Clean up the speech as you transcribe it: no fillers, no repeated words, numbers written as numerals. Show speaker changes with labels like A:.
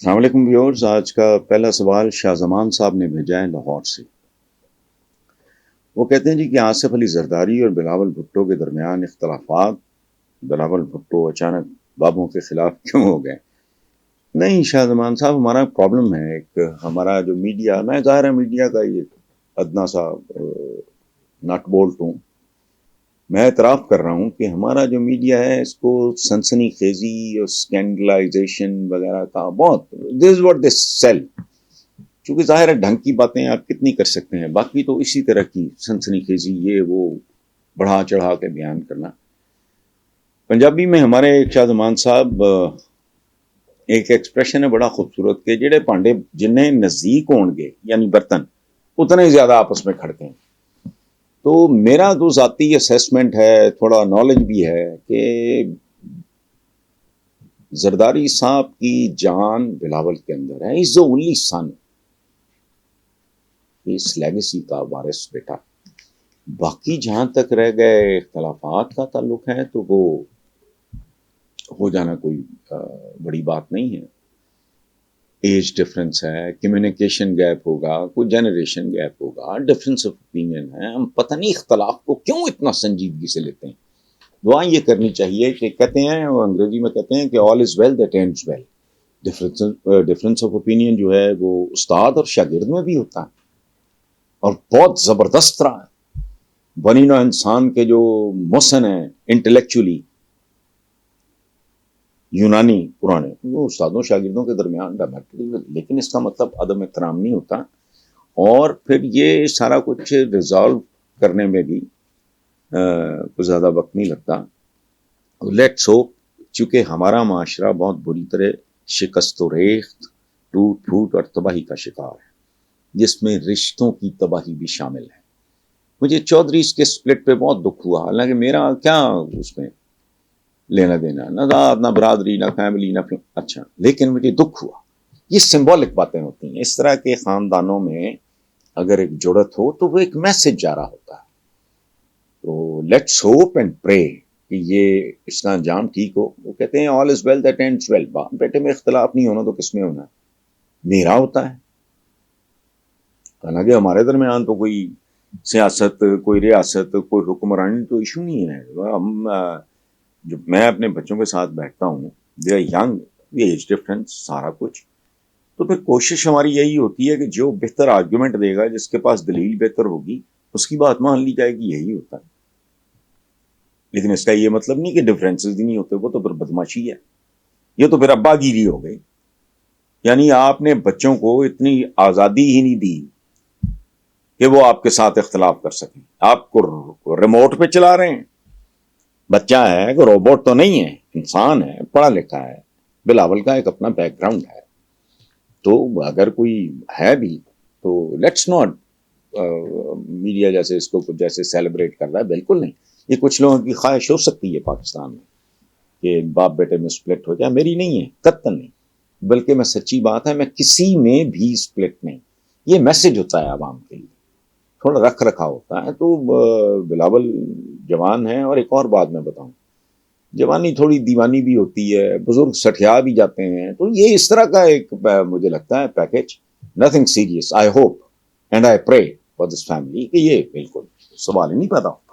A: السلام علیکم ویورز، آج کا پہلا سوال شاہ زمان صاحب نے بھیجا ہے لاہور سے۔ وہ کہتے ہیں جی کہ آصف علی زرداری اور بلاول بھٹو کے درمیان اختلافات، بلاول بھٹو اچانک بابوں کے خلاف کیوں ہو گئے؟ نہیں شاہ زمان صاحب، ہمارا پرابلم ہے ایک، ہمارا جو میڈیا، میں ظاہر ہے میڈیا کا یہ ادنا سا نٹ بولٹ ہوں، میں اعتراف کر رہا ہوں کہ ہمارا جو میڈیا ہے اس کو سنسنی خیزی اور سکینڈلائزیشن وغیرہ کا بہت، دس از واٹ دے سیل، چونکہ ظاہر ہے ڈھنگ کی باتیں آپ کتنی کر سکتے ہیں، باقی تو اسی طرح کی سنسنی خیزی یہ وہ بڑھا چڑھا کے بیان کرنا۔ پنجابی میں ہمارے شاہ زمان صاحب ایک ایکسپریشن ہے بڑا خوبصورت کہ جڑے پانڈے جنہیں نزدیک ہون گے یعنی برتن اتنے زیادہ آپس میں کھڑتے ہیں۔ تو میرا تو ذاتی اسیسمنٹ ہے، تھوڑا نالج بھی ہے کہ زرداری صاحب کی جان بلاول کے اندر ہے، از the only son, us legacy کا وارث بیٹا۔ باقی جہاں تک رہ گئے اختلافات کا تعلق ہے تو وہ ہو جانا کوئی بڑی بات نہیں ہے، ایج ڈفرنس ہے، کمیونیکیشن گیپ ہوگا، کوئی جنریشن گیپ ہوگا، ڈفرنس آف اوپینین ہے، ہم پتہ نہیں اختلاف کو کیوں اتنا سنجیدگی سے لیتے ہیں۔ دعا یہ کرنی چاہیے کہ کہتے ہیں، وہ انگریزی میں کہتے ہیں کہ all is well that ends well. Difference of opinion جو ہے وہ استاد اور شاگرد میں بھی ہوتا ہے اور بہت زبردست طرح ہے۔ بنی نوع انسان کے جو محسن ہیں انٹلیکچولی یونانی پرانے، وہ استادوں شاگردوں کے درمیان ڈائمیٹری، لیکن اس کا مطلب عدم احترام نہیں ہوتا، اور پھر یہ سارا کچھ ریزالو کرنے میں بھی کوئی زیادہ وقت نہیں لگتا۔ لیٹس ہوپ، چونکہ ہمارا معاشرہ بہت بری طرح شکست و ریخت، ٹوٹ پھوٹ اور تباہی کا شکار ہے، جس میں رشتوں کی تباہی بھی شامل ہے۔ مجھے چودھریز کے سپلٹ پہ بہت دکھ ہوا، حالانکہ میرا کیا اس میں لینا دینا، نہ ذات نہ برادری نہ فیملی نہ اچھا، لیکن مجھے دکھ ہوا۔ یہ سمبولک باتیں ہوتی ہیں، اس طرح کے خاندانوں میں اگر ایک جڑت ہو تو وہ ایک میسج جا رہا ہوتا ہے۔ تو لیٹس ہوپ اینڈ پرے کہ یہ اس کا انجام ٹھیک ہو۔ وہ کہتے ہیں آل is well that ends well, باپ بیٹے میں اختلاف نہیں ہونا تو کس میں ہونا ہے؟ میرا ہوتا ہے۔ حالانکہ ہمارے درمیان تو کوئی سیاست، کوئی ریاست، کوئی حکمرانی تو ایشو نہیں ہے۔ ہم جب میں اپنے بچوں کے ساتھ بیٹھتا ہوں، they are young, age difference سارا کچھ، تو پھر کوشش ہماری یہی ہوتی ہے کہ جو بہتر آرگیومنٹ دے گا، جس کے پاس دلیل بہتر ہوگی، اس کی بات مان لی جائے گی، یہی ہوتا ہے۔ لیکن اس کا یہ مطلب نہیں کہ ڈفرینسز ہی نہیں ہوتے، وہ تو پھر بدماشی ہے، یہ تو پھر ابا گیری ہو گئی۔ یعنی آپ نے بچوں کو اتنی آزادی ہی نہیں دی کہ وہ آپ کے ساتھ اختلاف کر سکیں۔ آپ کو ریموٹ پہ چلا رہے ہیں، بچہ ہے کہ روبوٹ تو نہیں ہے، انسان ہے، پڑھا لکھا ہے، بلاول کا ایک اپنا بیک گراؤنڈ ہے، تو اگر کوئی ہے بھی تو لیٹس ناٹ میڈیا جیسے اس کو جیسے سیلیبریٹ کر رہا ہے، بالکل نہیں۔ یہ کچھ لوگوں کی خواہش ہو سکتی ہے پاکستان میں کہ باپ بیٹے میں سپلٹ ہو جائے، میری نہیں ہے، قطعاً نہیں، بلکہ میں سچی بات ہے، میں کسی میں بھی سپلٹ نہیں۔ یہ میسج ہوتا ہے عوام کے لیے، تھوڑا رکھ رکھا ہوتا ہے۔ تو بلاول جوان ہے، اور ایک اور بات میں بتاؤں، جوانی تھوڑی دیوانی بھی ہوتی ہے، بزرگ سٹھیا بھی جاتے ہیں، تو یہ اس طرح کا ایک مجھے لگتا ہے package, nothing serious. I hope and I pray for this family کہ یہ بالکل سوال ہی نہیں پیدا ہو۔